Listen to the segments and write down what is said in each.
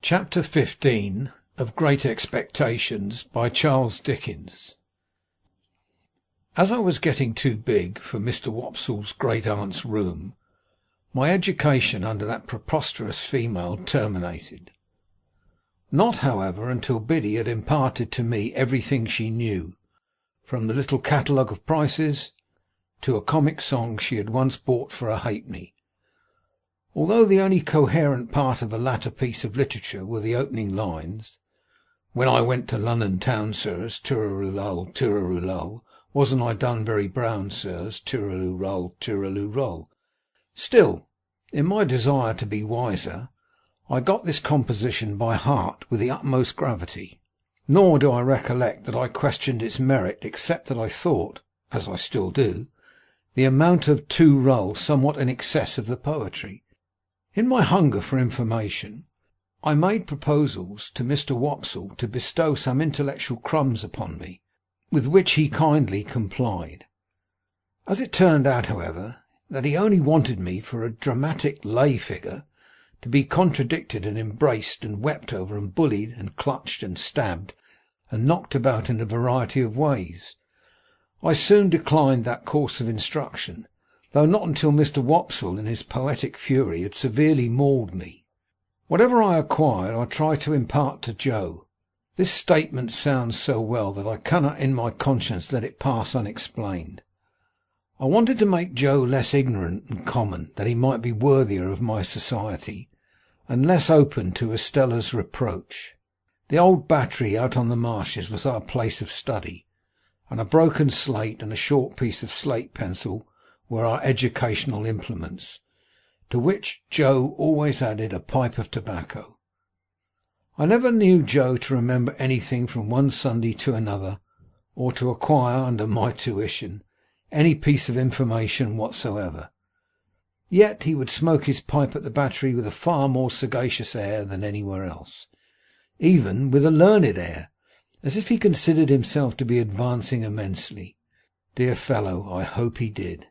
Chapter 15 of Great Expectations, by Charles Dickens. As I was getting too big for Mr. Wopsle's great-aunt's room, my education under that preposterous female terminated. Not, however, until Biddy had imparted to me everything she knew, from the little catalogue of prices to a comic song she had once bought for a halfpenny. Although the only coherent part of the latter piece of literature were the opening lines, "When I went to London town, sirs, tooraloo, tooraloo, wasn't I done very brown, sirs, tooraloo, tooraloo," still, in my desire to be wiser, I got this composition by heart with the utmost gravity. Nor do I recollect that I questioned its merit, except that I thought, as I still do, the amount of 2 roll somewhat in excess of the poetry. In my hunger for information, I made proposals to Mr. Wopsle to bestow some intellectual crumbs upon me, with which he kindly complied. As it turned out, however, that he only wanted me for a dramatic lay figure, to be contradicted and embraced and wept over and bullied and clutched and stabbed and knocked about in a variety of ways, I soon declined that course of instruction, though not until Mr. Wopsle in his poetic fury had severely mauled me. Whatever I acquired I tried to impart to Joe. This statement sounds so well that I cannot in my conscience let it pass unexplained. I wanted to make Joe less ignorant and common, that he might be worthier of my society, and less open to Estella's reproach. The old battery out on the marshes was our place of study, and a broken slate and a short piece of slate pencil were our educational implements, to which Joe always added a pipe of tobacco. I never knew Joe to remember anything from one Sunday to another, or to acquire, under my tuition, any piece of information whatsoever. Yet he would smoke his pipe at the battery with a far more sagacious air than anywhere else, even with a learned air, as if he considered himself to be advancing immensely. Dear fellow, I hope he did.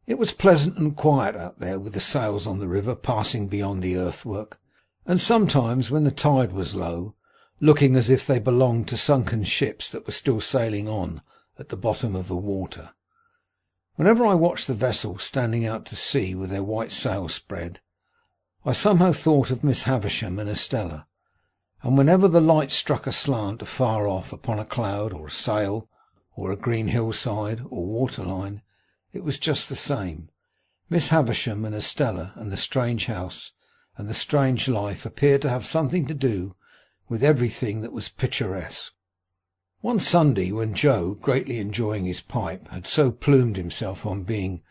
It was pleasant and quiet out there, with the sails on the river passing beyond the earthwork, and sometimes, when the tide was low, looking as if they belonged to sunken ships that were still sailing on at the bottom of the water. Whenever I watched the vessels standing out to sea with their white sails spread, I somehow thought of Miss Havisham and Estella, and whenever the light struck aslant afar off upon a cloud or a sail or a green hillside or waterline, it was just the same. Miss Havisham and Estella and the strange house and the strange life appeared to have something to do with everything that was picturesque. One Sunday, when Joe, greatly enjoying his pipe, had so plumed himself on being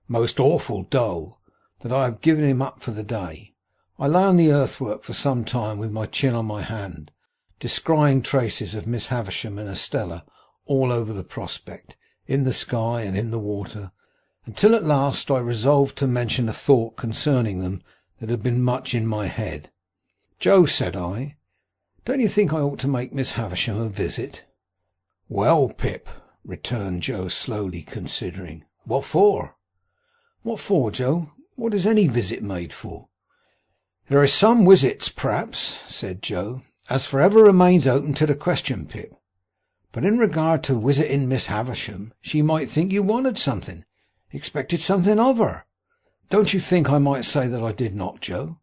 most awful dull that I had given him up for the day, I lay on the earthwork for some time with my chin on my hand, descrying traces of Miss Havisham and Estella all over the prospect, in the sky and in the water, until at last I resolved to mention a thought concerning them that had been much in my head. "Joe," said I, "don't you think I ought to make Miss Havisham a visit?" "Well, Pip," returned Joe, slowly considering, "what for?" "What for, Joe? What is any visit made for?" "There is some wisits, perhaps," said Joe, "as forever remains open to the question, Pip. But in regard to visiting Miss Havisham, she might think you wanted something, expected something of her. Don't you think I might say that I did not, Joe?"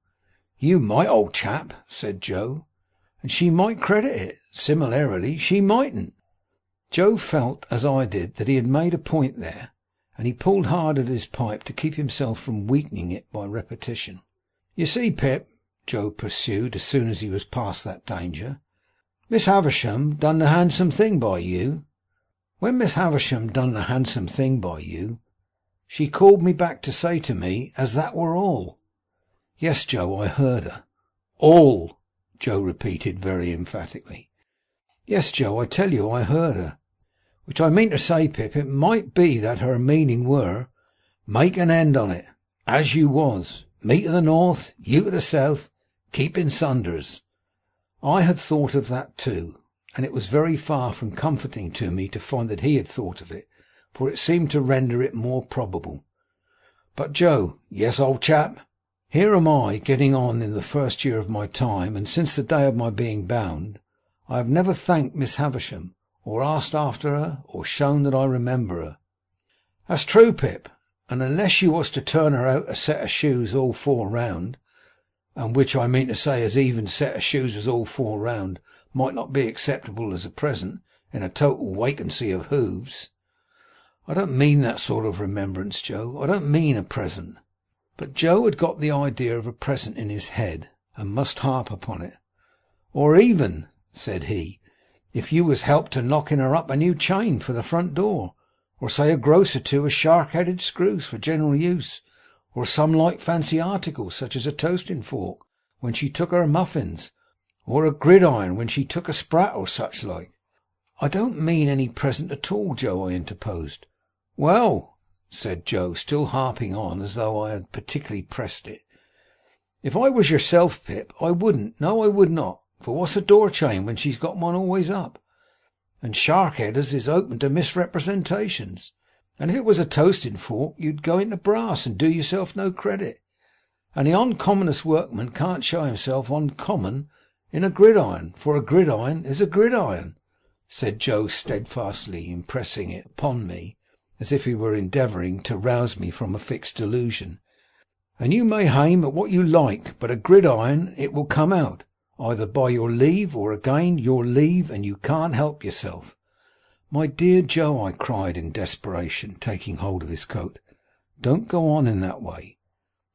"You might, old chap," said Joe, "and she might credit it. Similarly, she mightn't." Joe felt, as I did, that he had made a point there, and he pulled hard at his pipe to keep himself from weakening it by repetition. "You see, Pip," Joe pursued, as soon as he was past that danger, "Miss Havisham done the handsome thing by you. When Miss Havisham done the handsome thing by you, she called me back to say to me as that were all." "Yes, Joe, I heard her." "All," Joe repeated very emphatically. "Yes, Joe, I tell you I heard her. Which I mean to say, Pip, it might be that her meaning were, make an end on it, as you was, me to the north, you to the south, keeping sunders. I had thought of that too, and it was very far from comforting to me to find that he had thought of it, for it seemed to render it more probable. But Joe—" "Yes, old chap." Here am I, getting on in the first year of my time, and since the day of my being bound, I have never thanked Miss Havisham, or asked after her, or shown that I remember her." "That's true, Pip, and unless you was to turn her out a set of shoes all four round, and which I mean to say as even set of shoes as all four round might not be acceptable as a present in a total wakency of hoofs." "I don't mean that sort of remembrance, Joe. I don't mean a present." But Joe had got the idea of a present in his head, and must harp upon it. "Or even," said he, "if you was helped to knocking her up a new chain for the front door, or say a gross or two of shark-headed screws for general use, or some like fancy article, such as a toasting fork when she took her muffins, or a gridiron when she took a sprat, or such like." "I don't mean any present at all, Joe," I interposed. "Well," said Joe, still harping on as though I had particularly pressed it, "if I was yourself, Pip, I wouldn't. No, I would not. For what's a door chain when she's got one always up? And shark-headers is open to misrepresentations. And if it was a toasting fork, you'd go into brass and do yourself no credit. And the uncommonest workman can't show himself uncommon in a gridiron, for a gridiron is a gridiron," said Joe steadfastly, impressing it upon me as if he were endeavouring to rouse me from a fixed delusion. "And you may aim at what you like, but a gridiron it will come out, either by your leave or again your leave, and you can't help yourself." "My dear Joe," I cried in desperation, taking hold of his coat, "don't go on in that way.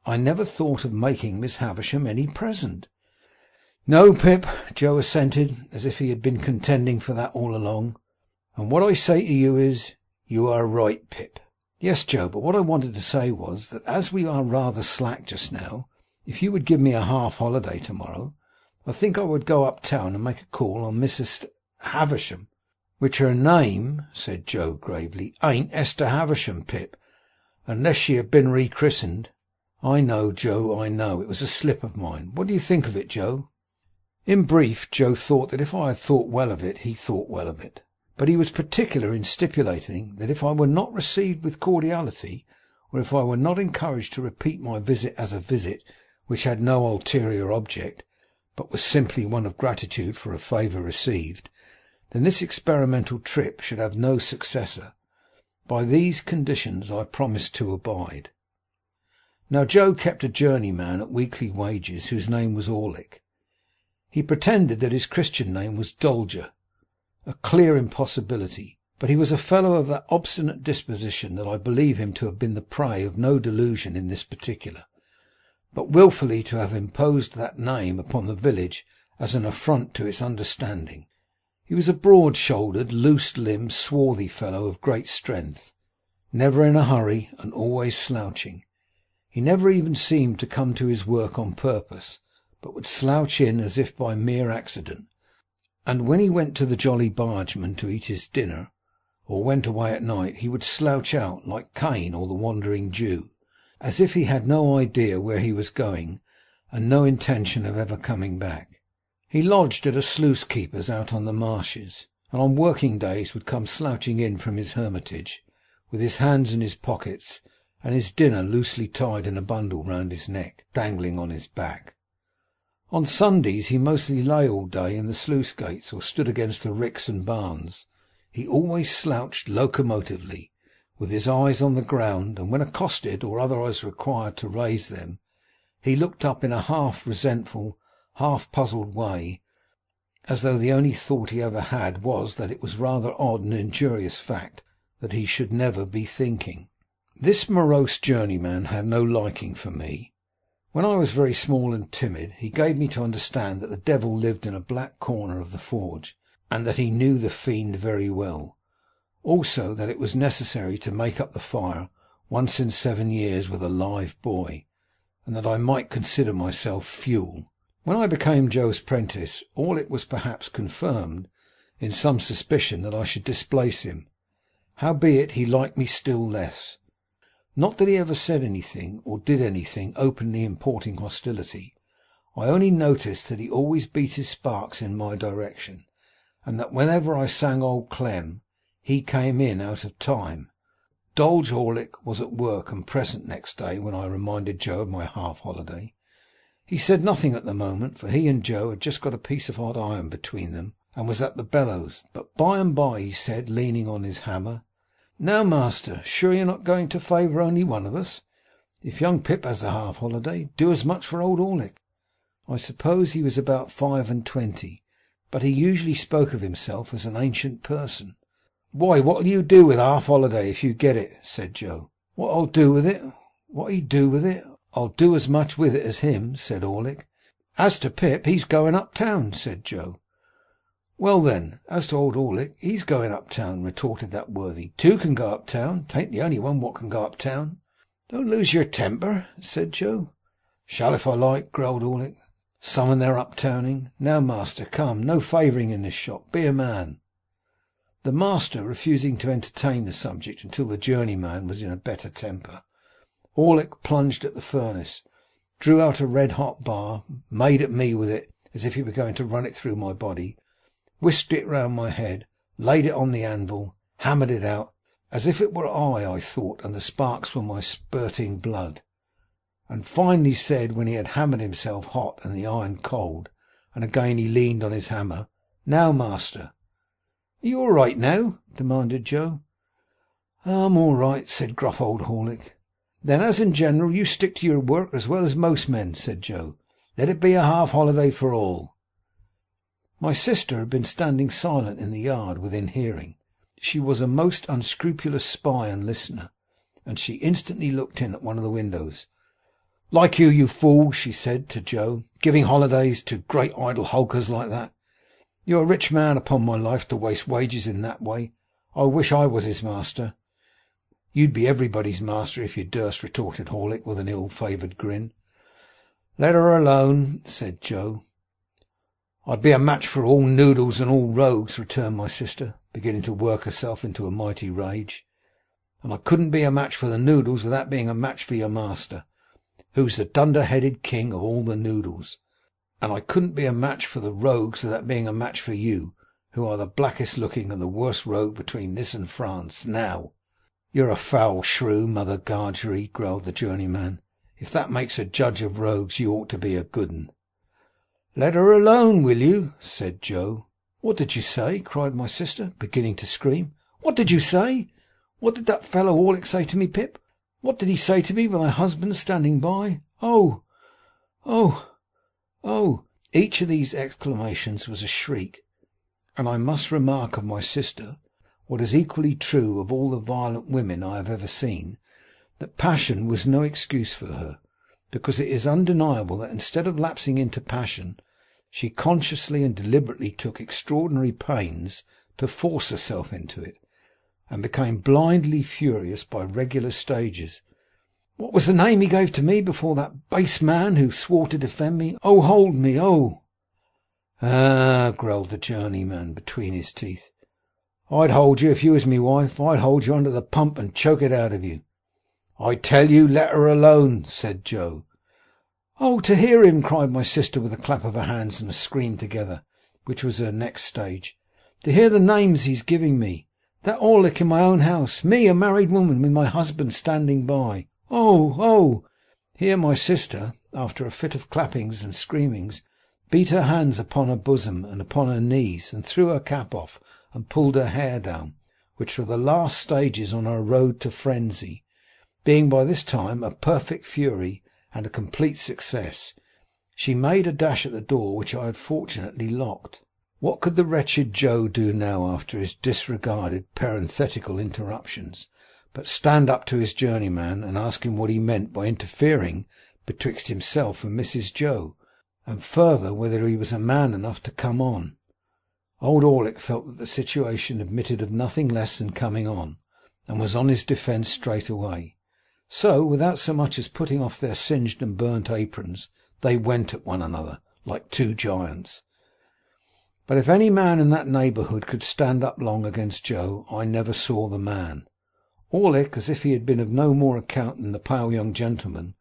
I never thought of making Miss Havisham any present." "No, Pip," Joe assented, as if he had been contending for that all along, "and what I say to you is, you are right, Pip." "Yes, Joe, but what I wanted to say was, that as we are rather slack just now, if you would give me a half holiday to-morrow, I think I would go up town and make a call on Mrs. Havisham." "Which her name," said Joe gravely, "ain't Esther Havisham, Pip, unless she have been rechristened." "I know, Joe, I know. It was a slip of mine. What do you think of it, Joe?" In brief, Joe thought that if I had thought well of it, he thought well of it. But he was particular in stipulating that if I were not received with cordiality, or if I were not encouraged to repeat my visit as a visit which had no ulterior object, but was simply one of gratitude for a favour received, then this experimental trip should have no successor. By these conditions I promised to abide. Now Joe kept a journeyman at weekly wages, whose name was Orlick. He pretended that his Christian name was Dolger, a clear impossibility, but he was a fellow of that obstinate disposition that I believe him to have been the prey of no delusion in this particular, but wilfully to have imposed that name upon the village as an affront to its understanding. He was a broad-shouldered, loose-limbed, swarthy fellow of great strength, never in a hurry, and always slouching. He never even seemed to come to his work on purpose, but would slouch in as if by mere accident, and when he went to the Jolly Bargeman to eat his dinner, or went away at night, he would slouch out like Cain or the Wandering Jew, as if he had no idea where he was going, and no intention of ever coming back. He lodged at a sluice-keeper's out on the marshes, and on working days would come slouching in from his hermitage, with his hands in his pockets, and his dinner loosely tied in a bundle round his neck, dangling on his back. On Sundays he mostly lay all day in the sluice gates, or stood against the ricks and barns. He always slouched locomotively, with his eyes on the ground, and when accosted, or otherwise required to raise them, he looked up in a half resentful, half puzzled way, as though the only thought he ever had was that it was rather odd and injurious fact that he should never be thinking. This morose journeyman had no liking for me. When I was very small and timid, he gave me to understand that the devil lived in a black corner of the forge, and that he knew the fiend very well. Also that it was necessary to make up the fire once in 7 years with a live boy, and that I might consider myself fuel. When I became Joe's prentice, Orlick was perhaps confirmed in some suspicion that I should displace him. Howbeit he liked me still less. Not that he ever said anything, or did anything openly importing hostility. I only noticed that he always beat his sparks in my direction, and that whenever I sang Old Clem, he came in out of time. Dolge Orlick was at work and present next day when I reminded Joe of my half-holiday. He said nothing at the moment, for he and Joe had just got a piece of hot iron between them and was at the bellows. But by and by he said, leaning on his hammer, "Now, master, sure you're not going to favour only one of us? If young Pip has a half-holiday, do as much for old Orlick." I suppose he was about 25, but he usually spoke of himself as an ancient person. "Why, what'll you do with half-holiday if you get it?" said Joe. "What I'll do with it? What he do with it? I'll do as much with it as him," said Orlick. "As to Pip, he's going uptown," said Joe. "Well then, as to old Orlick, he's going uptown," retorted that worthy. "Two can go uptown. 'Tain't the only one what can go uptown." "Don't lose your temper," said Joe. "Shall if I like," growled Orlick. "Some and they're uptowning. Now, master, come, no favouring in this shop. Be a man." The master refusing to entertain the subject until the journeyman was in a better temper, Orlick plunged at the furnace, drew out a red-hot bar, made at me with it as if he were going to run it through my body, whisked it round my head, laid it on the anvil, hammered it out, as if it were I thought, and the sparks were my spurting blood, and finally said, when he had hammered himself hot and the iron cold, and again he leaned on his hammer, "Now, master." "Are you all right now?" demanded Joe. "I'm all right," said gruff old Orlick. "Then, as in general, you stick to your work as well as most men," said Joe. "Let it be a half-holiday for all." My sister had been standing silent in the yard within hearing. She was a most unscrupulous spy and listener, and she instantly looked in at one of the windows. "Like you fool," she said to Joe, "giving holidays to great idle hulkers like that. You're a rich man, upon my life, to waste wages in that way. I wish I was his master." "You'd be everybody's master if you durst," retorted Orlick with an ill-favoured grin. "Let her alone," said Joe. "I'd be a match for all noodles and all rogues," returned my sister, beginning to work herself into a mighty rage. "And I couldn't be a match for the noodles without being a match for your master, who's the dunder-headed king of all the noodles. And I couldn't be a match for the rogues without being a match for you, who are the blackest looking and the worst rogue between this and France. Now—" "You're a foul shrew, Mother Gargery," growled the journeyman. "If that makes a judge of rogues, you ought to be a good un." "Let her alone, will you?" said Joe. "What did you say?" cried my sister, beginning to scream. "What did you say? What did that fellow Orlick say to me, Pip? What did he say to me with my husband standing by? Oh, oh, oh!" Each of these exclamations was a shriek, and I must remark of my sister, what is equally true of all the violent women I have ever seen, that passion was no excuse for her, because it is undeniable that instead of lapsing into passion, she consciously and deliberately took extraordinary pains to force herself into it, and became blindly furious by regular stages. "What was the name he gave to me before, that base man who swore to defend me? Oh, hold me, oh!" "Ah," growled the journeyman between his teeth, "I'd hold you if you was me wife. I'd hold you under the pump and choke it out of you." "I tell you, let her alone," said Joe. "Oh, to hear him!" cried my sister with a clap of her hands and a scream together, which was her next stage. "To hear the names he's giving me. That Orlick in my own house. Me, a married woman, with my husband standing by. Oh, oh!" Here my sister, after a fit of clappings and screamings, beat her hands upon her bosom and upon her knees, and threw her cap off and pulled her hair down, which were the last stages on her road to frenzy. Being by this time a perfect fury and a complete success, she made a dash at the door, which I had fortunately locked. What could the wretched Joe do now after his disregarded parenthetical interruptions, but stand up to his journeyman and ask him what he meant by interfering betwixt himself and Mrs. Joe, and further whether he was a man enough to come on? Old Orlick felt that the situation admitted of nothing less than coming on, and was on his defence straight away. So, without so much as putting off their singed and burnt aprons, they went at one another like two giants. But if any man in that neighbourhood could stand up long against Joe, I never saw the man. Orlick, as if he had been of no more account than the pale young gentleman,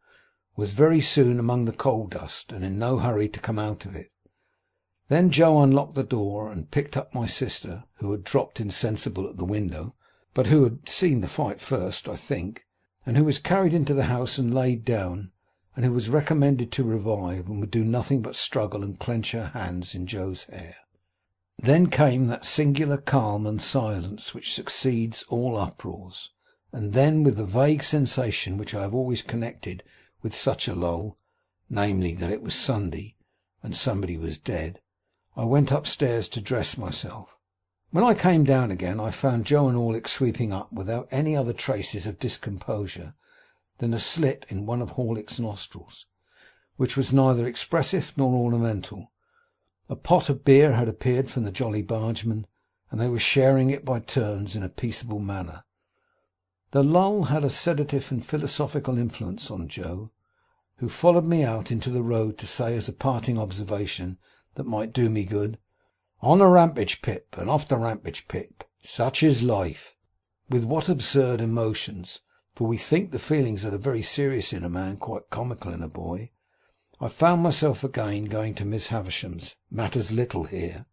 was very soon among the coal dust, and in no hurry to come out of it. Then Joe unlocked the door and picked up my sister, who had dropped insensible at the window, but who had seen the fight first, I think, and who was carried into the house and laid down, and who was recommended to revive, and would do nothing but struggle and clench her hands in Joe's hair. Then came that singular calm and silence which succeeds all uproars, and then, with the vague sensation which I have always connected with such a lull, namely, that it was Sunday, and somebody was dead, I went upstairs to dress myself. When I came down again, I found Joe and Orlick sweeping up without any other traces of discomposure than a slit in one of Orlick's nostrils, which was neither expressive nor ornamental. A pot of beer had appeared from the Jolly Bargeman, and they were sharing it by turns in a peaceable manner. The lull had a sedative and philosophical influence on Joe, who followed me out into the road to say, as a parting observation that might do me good, "On the rampage, Pip, and off the rampage, Pip. Such is life." With what absurd emotions, for we think the feelings that are very serious in a man quite comical in a boy, I found myself again going to Miss Havisham's. Matters little here.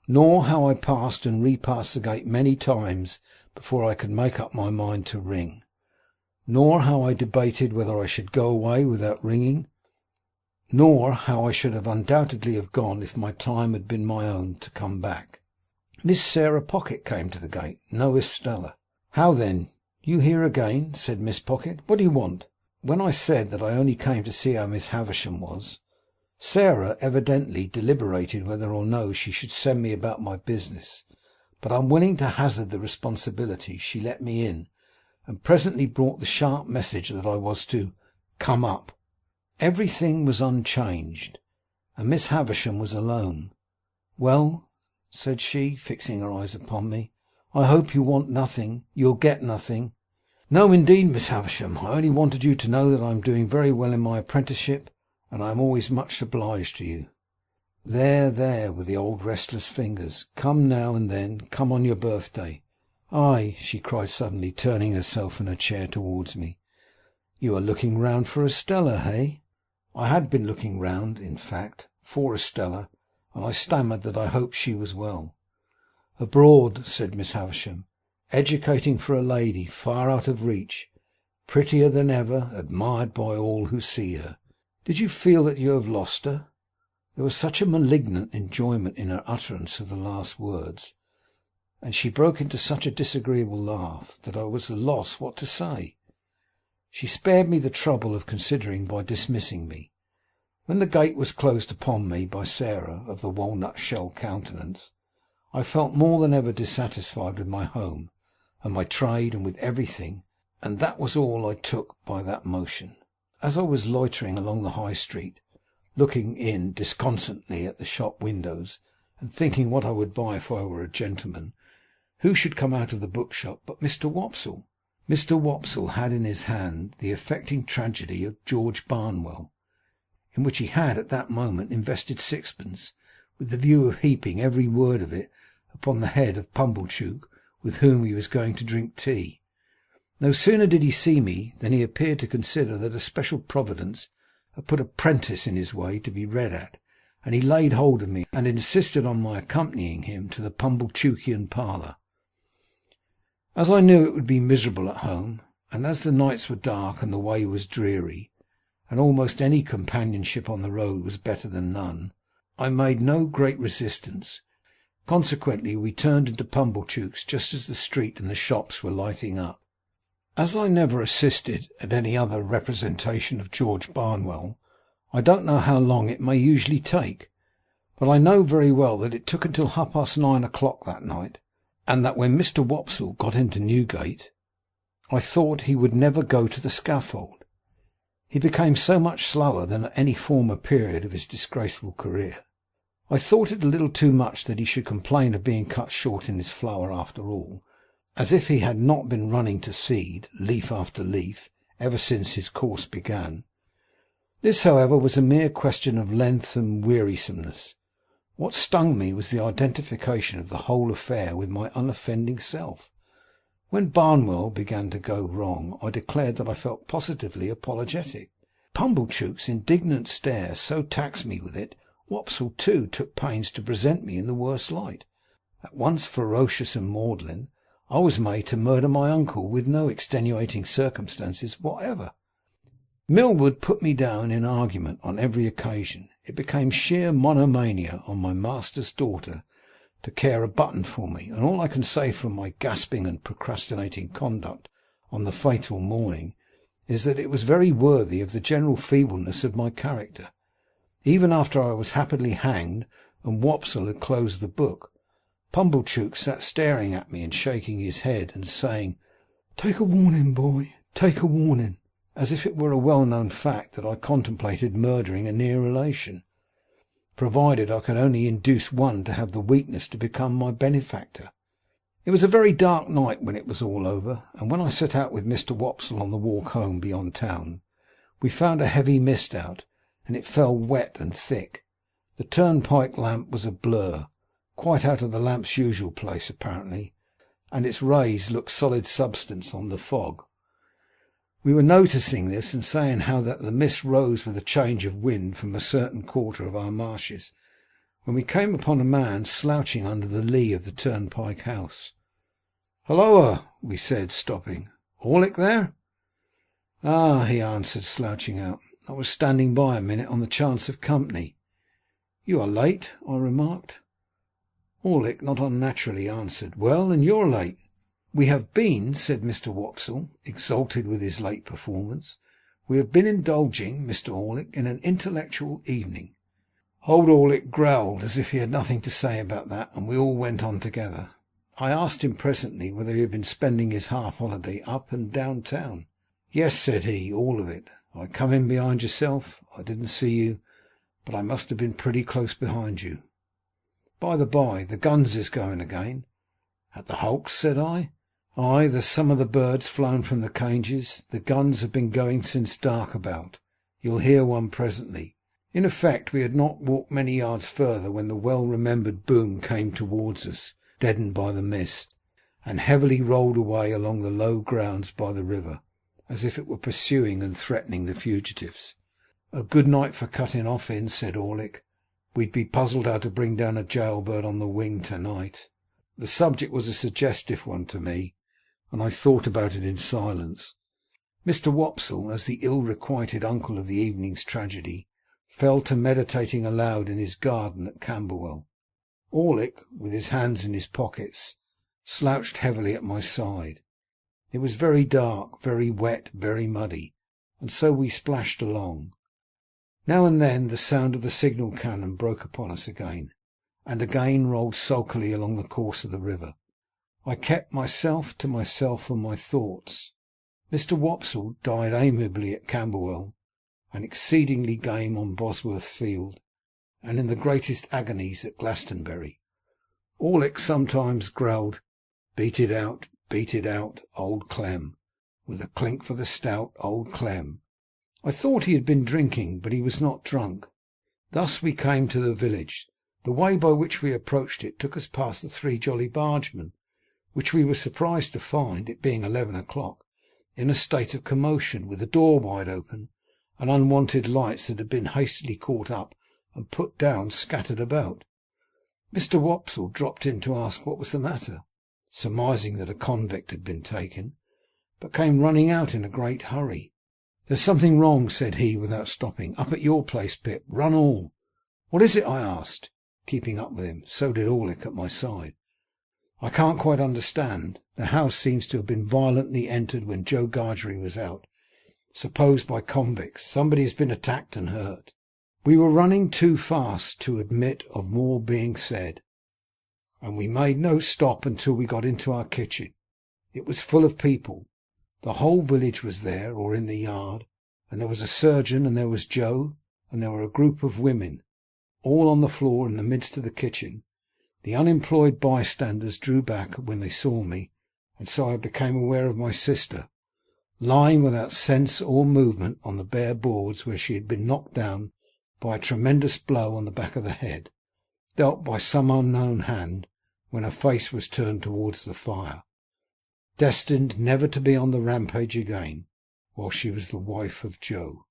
Nor how I passed and repassed the gate many times before I could make up my mind to ring. Nor how I debated whether I should go away without ringing. Nor how I should have undoubtedly have gone if my time had been my own to come back. Miss Sarah Pocket came to the gate, no Estella. "How then, you here again?" said Miss Pocket. "What do you want?" When I said that I only came to see how Miss Havisham was, Sarah evidently deliberated whether or no she should send me about my business, but unwilling to hazard the responsibility, she let me in, and presently brought the sharp message that I was to come up. Everything was unchanged, and Miss Havisham was alone. "Well," said she, fixing her eyes upon me, "I hope you want nothing. You'll get nothing." "No, indeed, Miss Havisham. I only wanted you to know that I am doing very well in my apprenticeship, and I am always much obliged to you." "There, there, with the old restless fingers. Come now and then. Come on your birthday. Ay," she cried suddenly, turning herself in her chair towards me, "you are looking round for Estella, hey?" I had been looking round, in fact, for Estella, and I stammered that I hoped she was well. "Abroad," said Miss Havisham, "educating for a lady, far out of reach, prettier than ever, admired by all who see her. Did you feel that you have lost her?" There was such a malignant enjoyment in her utterance of the last words, and she broke into such a disagreeable laugh, that I was at a loss what to say. She spared me the trouble of considering by dismissing me. When the gate was closed upon me by Sarah of the walnut shell countenance, I felt more than ever dissatisfied with my home and my trade and with everything, and that was all I took by that motion. As I was loitering along the High Street, looking in disconsolately at the shop windows, and thinking what I would buy if I were a gentleman, who should come out of the bookshop but Mr. Wopsle. Mr. Wopsle had in his hand the affecting tragedy of George Barnwell, in which he had at that moment invested sixpence, with the view of heaping every word of it upon the head of Pumblechook, with whom he was going to drink tea. No sooner did he see me than he appeared to consider that a special providence had put a prentice in his way to be read at, and he laid hold of me, and insisted on my accompanying him to the Pumblechookian parlour. As I knew it would be miserable at home, and as the nights were dark and the way was dreary, and almost any companionship on the road was better than none, I made no great resistance. Consequently we turned into Pumblechook's just as the street and the shops were lighting up. As I never assisted at any other representation of George Barnwell, I don't know how long it may usually take, but I know very well that it took until 9:30 that night, and that when Mr. Wopsle got into Newgate, I thought he would never go to the scaffold. He became so much slower than at any former period of his disgraceful career. I thought it a little too much that he should complain of being cut short in his flower after all, as if he had not been running to seed, leaf after leaf, ever since his course began. This, however, was a mere question of length and wearisomeness. What stung me was the identification of the whole affair with my unoffending self. When Barnwell began to go wrong, I declared that I felt positively apologetic. Pumblechook's indignant stare so taxed me with it, Wopsle too took pains to present me in the worst light. At once ferocious and maudlin, I was made to murder my uncle with no extenuating circumstances whatever. Millward put me down in argument on every occasion. It became sheer monomania on my master's daughter to care a button for me, and all I can say for my gasping and procrastinating conduct on the fatal morning is that it was very worthy of the general feebleness of my character. Even after I was happily hanged and Wopsle had closed the book, Pumblechook sat staring at me and shaking his head and saying, "Take a warning, boy, take a warning," as if it were a well-known fact that I contemplated murdering a near relation, provided I could only induce one to have the weakness to become my benefactor. It was a very dark night when it was all over, and when I set out with Mr. Wopsle on the walk home beyond town, we found a heavy mist out, and it fell wet and thick. The turnpike lamp was a blur, quite out of the lamp's usual place apparently, and its rays looked solid substance on the fog. We were noticing this and saying how that the mist rose with a change of wind from a certain quarter of our marshes, when we came upon a man slouching under the lee of the turnpike house. "Halloa," we said, stopping. "Orlick there?" "Ah," he answered, slouching out. "I was standing by a minute on the chance of company." "You are late," I remarked. Orlick not unnaturally answered, "Well, and you're late." "We have been," said Mr. Wopsle, exalted with his late performance, "we have been indulging, Mr. Orlick, in an intellectual evening." Old Orlick growled as if he had nothing to say about that, and we all went on together. I asked him presently whether he had been spending his half-holiday up and down town. "Yes," said he, "all of it. I come in behind yourself. I didn't see you, but I must have been pretty close behind you. By the by, the guns is going again." "At the hulks?" said I. "Ay, there's some of the birds flown from the cages. The guns have been going since dark about. You'll hear one presently." In effect, we had not walked many yards further when the well-remembered boom came towards us, deadened by the mist, and heavily rolled away along the low grounds by the river, as if it were pursuing and threatening the fugitives. "A good night for cutting off in," said Orlick. "We'd be puzzled how to bring down a jailbird on the wing to-night." The subject was a suggestive one to me, and I thought about it in silence. Mr. Wopsle, as the ill-requited uncle of the evening's tragedy, fell to meditating aloud in his garden at Camberwell. Orlick, with his hands in his pockets, slouched heavily at my side. It was very dark, very wet, very muddy, and so we splashed along. Now and then the sound of the signal cannon broke upon us again, and again rolled sulkily along the course of the river. I kept myself to myself and my thoughts. Mr. Wopsle died amiably at Camberwell, and exceedingly game on Bosworth Field, and in the greatest agonies at Glastonbury. Orlick sometimes growled, beat it out, old Clem," with a clink for the stout old Clem. I thought he had been drinking, but he was not drunk. Thus we came to the village. The way by which we approached it took us past the Three Jolly Bargemen, which we were surprised to find, it being 11 o'clock, in a state of commotion, with the door wide open, and unwonted lights that had been hastily caught up and put down scattered about. Mr. Wopsle dropped in to ask what was the matter, surmising that a convict had been taken, but came running out in a great hurry. "There's something wrong," said he, without stopping. "Up at your place, Pip. Run all." "What is it?" I asked, keeping up with him. So did Orlick at my side. "I can't quite understand. The house seems to have been violently entered when Joe Gargery was out, supposed by convicts. Somebody has been attacked and hurt." We were running too fast to admit of more being said, and we made no stop until we got into our kitchen. It was full of people. The whole village was there, or in the yard, and there was a surgeon, and there was Joe, and there were a group of women, all on the floor in the midst of the kitchen. The unemployed bystanders drew back when they saw me, and so I became aware of my sister, lying without sense or movement on the bare boards, where she had been knocked down by a tremendous blow on the back of the head, dealt by some unknown hand when her face was turned towards the fire, destined never to be on the rampage again, while she was the wife of Joe.